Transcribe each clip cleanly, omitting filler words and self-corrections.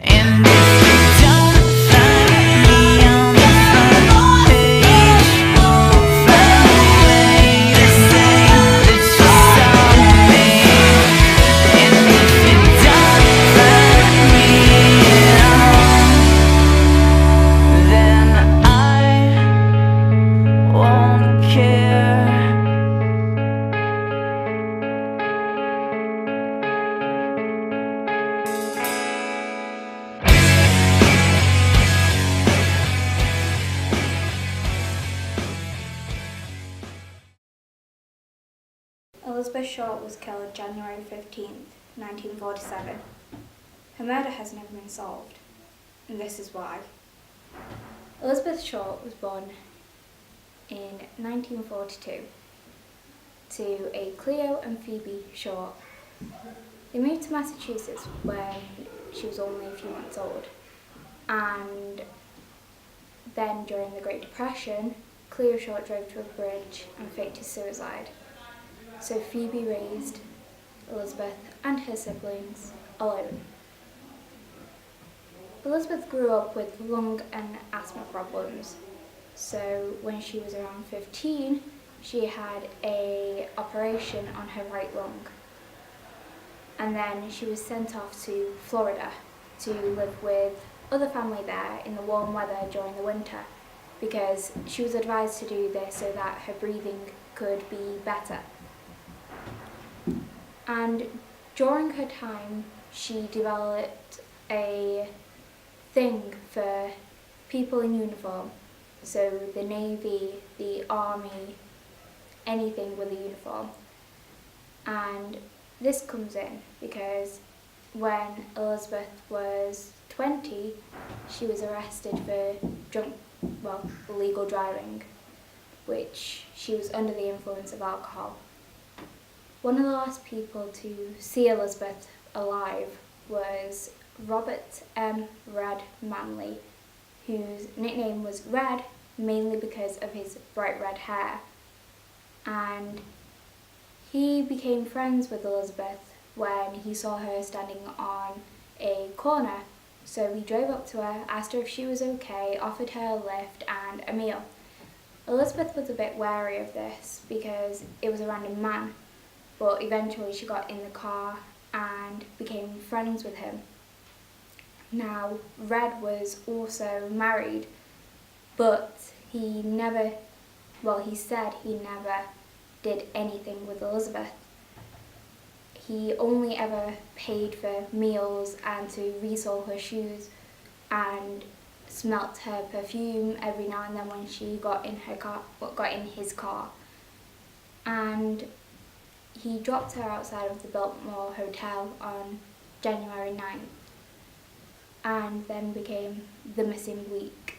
And if you don't find me on the front page, find a way to say that you saw me. And if you don't find me at all, then I won't care. Elizabeth Short was killed January 15th, 1947. Her murder has never been solved, and this is why. Elizabeth Short was born in 1942 to a Cleo and Phoebe Short. They moved to Massachusetts when she was only a few months old, and then during the Great Depression, Cleo Short drove to a bridge and faked his suicide. So Phoebe raised Elizabeth and her siblings alone. Elizabeth grew up with lung and asthma problems. So when she was around 15, she had an operation on her right lung. And then she was sent off to Florida to live with other family there in the warm weather during the winter, because she was advised to do this so that her breathing could be better. And during her time, she developed a thing for people in uniform. So the Navy, the Army, anything with a uniform. And this comes in because when Elizabeth was 20, she was arrested for illegal driving, which she was under the influence of alcohol. One of the last people to see Elizabeth alive was Robert M. Red Manley, whose nickname was Red mainly because of his bright red hair. And he became friends with Elizabeth when he saw her standing on a corner. So he drove up to her, asked her if she was okay, offered her a lift and a meal. Elizabeth was a bit wary of this because it was a random man, but eventually she got in the car and became friends with him. Now, Red was also married, but he said he never did anything with Elizabeth. He only ever paid for meals and to resole her shoes and smelt her perfume every now and then when she got in his car. And he dropped her outside of the Biltmore Hotel on January 9th and then became the missing week.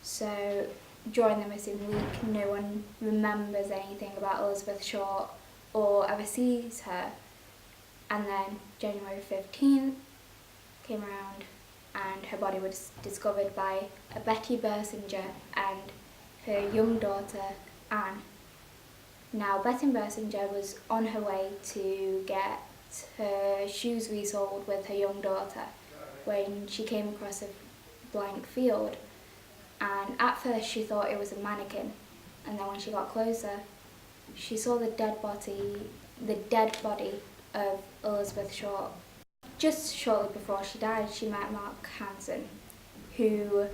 So during the missing week, no one remembers anything about Elizabeth Short or ever sees her. And then January 15th came around and her body was discovered by a Betty Bersinger and her young daughter, Anne. Now, Betty Bersinger was on her way to get her shoes resoled with her young daughter when she came across a blank field. And at first she thought it was a mannequin, and then when she got closer, she saw the dead body of Elizabeth Short. Just shortly before she died, she met Mark Hansen, who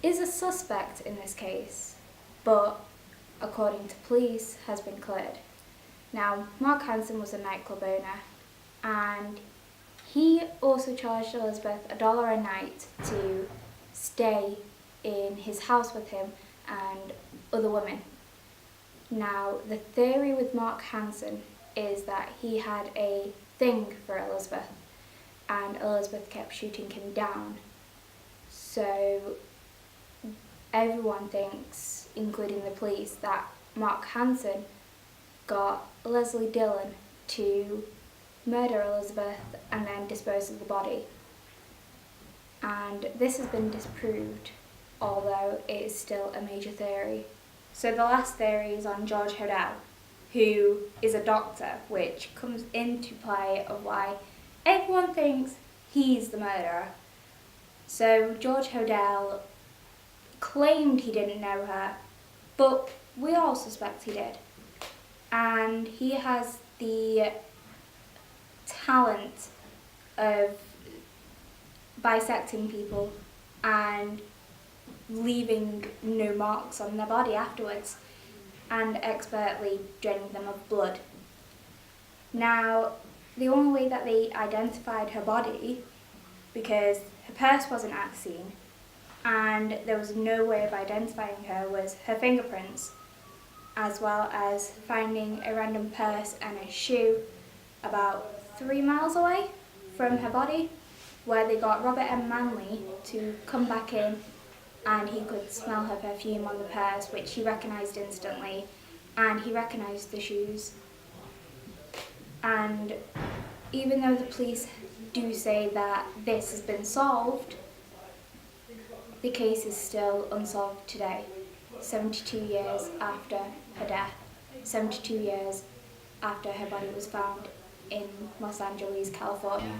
is a suspect in this case, but according to police, has been cleared. Now, Mark Hansen was a nightclub owner, and he also charged Elizabeth $1 a night to stay in his house with him and other women. Now, the theory with Mark Hansen is that he had a thing for Elizabeth, and Elizabeth kept shooting him down. So everyone thinks, including the police, that Mark Hansen got Leslie Dillon to murder Elizabeth and then dispose of the body. And this has been disproved, although it is still a major theory. So the last theory is on George Hodel, who is a doctor, which comes into play of why everyone thinks he's the murderer. So George Hodel claimed he didn't know her, but we all suspect he did. And he has the talent of bisecting people and leaving no marks on their body afterwards, and expertly draining them of blood. Now, the only way that they identified her body, because her purse wasn't at the scene, and there was no way of identifying her, was her fingerprints, as well as finding a random purse and a shoe about 3 miles away from her body, where they got Robert M. Manley to come back in, and he could smell her perfume on the purse, which he recognised instantly, and he recognised the shoes. And even though the police do say that this has been solved, the case is still unsolved today, 72 years after her death, 72 years after her body was found in Los Angeles, California.